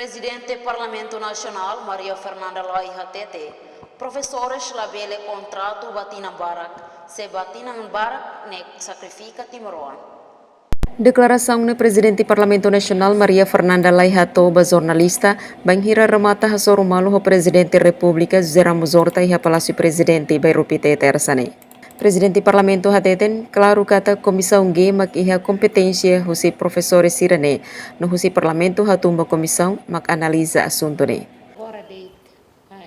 Presidente Parlamento Nacional Maria Fernanda Laiha Tete, professores labele contrato batinang barak, se batinang barak nek sacrifica timoroan. Declaração do Presidente Parlamento Nacional Maria Fernanda Laiha Toba, jornalista, banhira remata hasoro malu ho Presidente República Zeramos Horta e Palácio Presidente Beirupite Tersane. Presidente Parlamento Hateten, claro kata comissão G mak iha competência husi professores sirane, no husi Parlamento hatumba comissão mak analisa assunto ne. Agora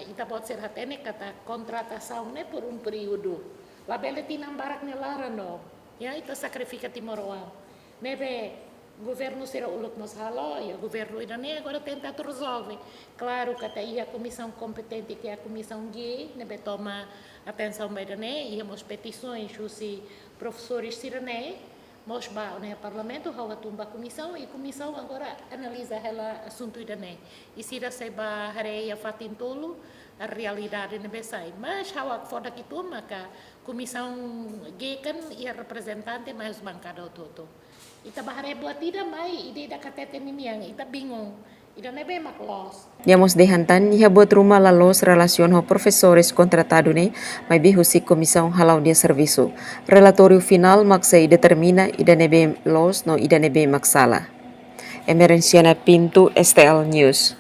ita pode ser até kata contratação né por período. La bele tinang barak ne larano. Ya ita sacrifica timoroa. Nebe governo será uluk nos halo, ya governo irane agora tenta resolver. Claro que até a comissão competente que é a comissão G, nebe toma atenção bem né, e as petições os professores sirane, nós ba no parlamento hawa tumba comissão e comissão agora analisa ela assunto irane. E se se ba hareia fatin tolo a realidade nebe sai. Mas hawa fora que toma ka comissão G kan ia representante mais bancada toto. Ita bahare buat tidak mai ide da katete yang ita bingung. Ida nebe maklos. Yamos dehantan iha buat rumah lalos relacion ho professores contratado ne, mai bihusi comissão halau dia serviço. Relatório final maksai determina ida nebe los no ida nebe maksala. Emerenciana Pinto, STL News.